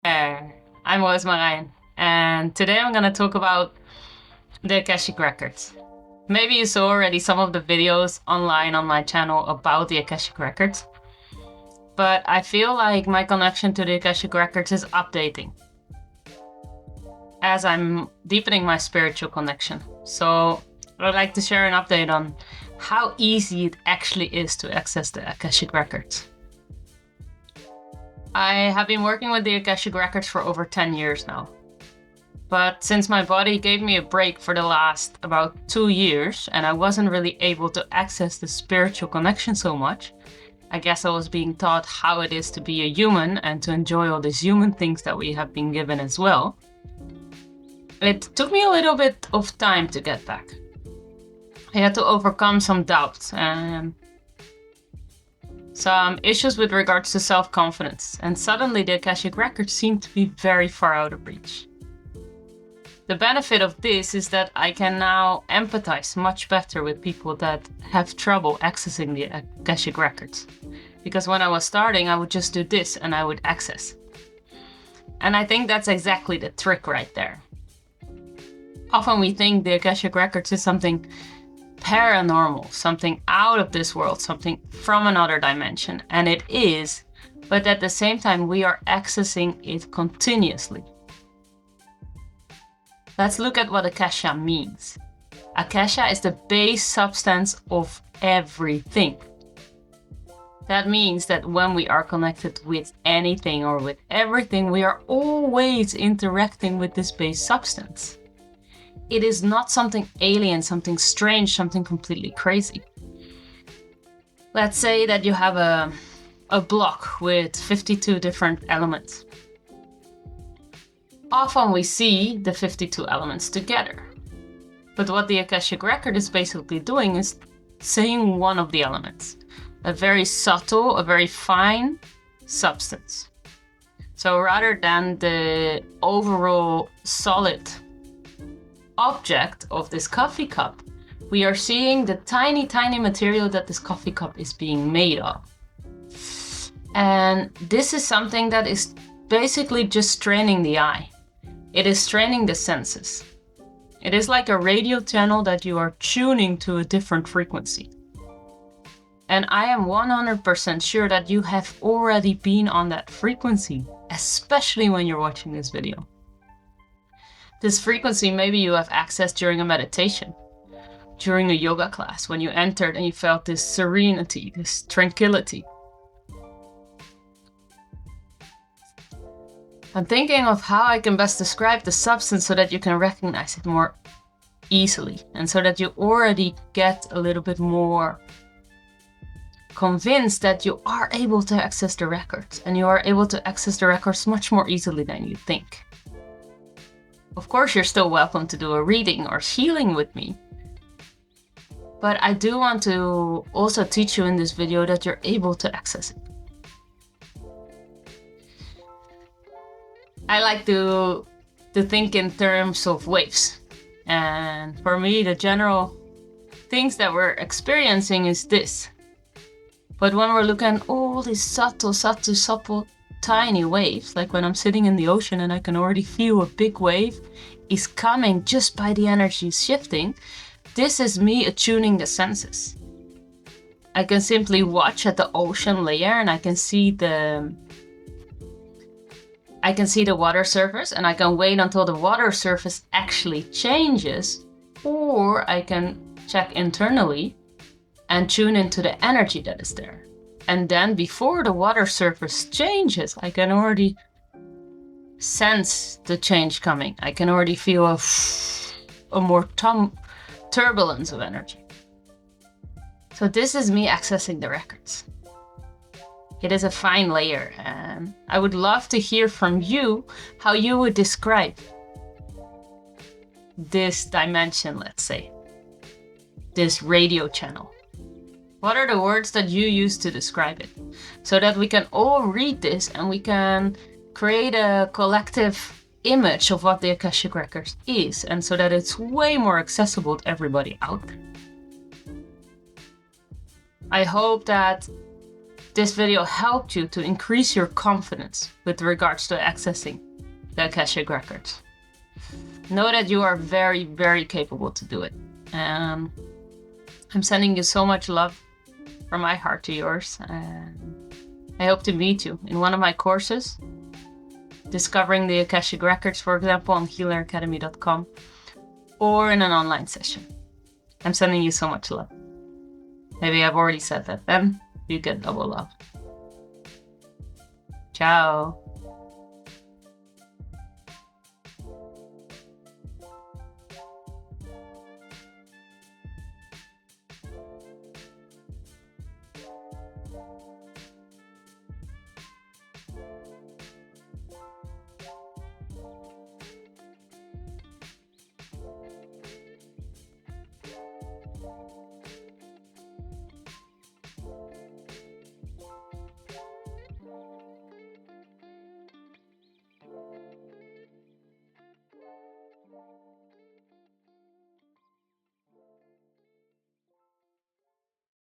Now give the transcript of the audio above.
I'm Roos Marijn, and today I'm gonna talk about the Akashic Records. Maybe you saw already some of the videos online on my channel about the Akashic Records, but I feel like my connection to the Akashic Records is updating as I'm deepening my spiritual connection. So I'd like to share an update on how easy it actually is to access the Akashic Records. I have been working with the Akashic Records for over 10 years now. But since my body gave me a break for the last about 2 years and I wasn't really able to access the spiritual connection so much, I guess I was being taught how it is to be a human and to enjoy all these human things that we have been given as well. It took me a little bit of time to get back. I had to overcome some doubts and some issues with regards to self-confidence, and suddenly the Akashic Records seemed to be very far out of reach. The benefit of this is that I can now empathize much better with people that have trouble accessing the Akashic Records. Because when I was starting, I would just do this and I would access. And I think that's exactly the trick right there. Often we think the Akashic Records is something paranormal, something out of this world, something from another dimension, and it is, but at the same time we are accessing it continuously. Let's look at what Akasha means. Akasha is the base substance of everything. That means that when we are connected with anything or with everything, we are always interacting with this base substance. It is not something alien, something strange, something completely crazy. Let's say that you have a block with 52 different elements. Often we see the 52 elements together. But what the Akashic Record is basically doing is saying one of the elements. A very subtle, a very fine substance. So rather than the overall solid object of this coffee cup, we are seeing the tiny material that this coffee cup is being made of. And this is something that is basically just training the eye. It is training the senses. It is like a radio channel that you are tuning to a different frequency. And I am 100% sure that you have already been on that frequency, especially when you're watching this video. This frequency maybe you have accessed during a meditation, during a yoga class, when you entered and you felt this serenity, this tranquility. I'm thinking of how I can best describe the substance so that you can recognize it more easily and so that you already get a little bit more convinced that you are able to access the records, and you are able to access the records much more easily than you think. Of course, you're still welcome to do a reading or healing with me. But I do want to also teach you in this video that you're able to access it. I like to think in terms of waves. And for me, the general things that we're experiencing is this. But when we're looking at all these subtle, tiny waves, like when I'm sitting in the ocean and I can already feel a big wave is coming just by the energy shifting, this is me attuning the senses. I can simply watch at the ocean layer and I can see the water surface, and I can wait until the water surface actually changes, or I can check internally and tune into the energy that is there. And then before the water surface changes, I can already sense the change coming. I can already feel a more turbulence of energy. So this is me accessing the records. It is a fine layer, and I would love to hear from you how you would describe this dimension, let's say, this radio channel. What are the words that you use to describe it? So that we can all read this and we can create a collective image of what the Akashic Records is, and so that it's way more accessible to everybody out there. I hope that this video helped you to increase your confidence with regards to accessing the Akashic Records, know that you are very, very capable to do it. I'm sending you so much love from my heart to yours, and I hope to meet you in one of my courses, discovering the Akashic Records, for example, on healeracademy.com, or in an online session. I'm sending you so much love. Maybe I've already said that, then you get double love. Ciao.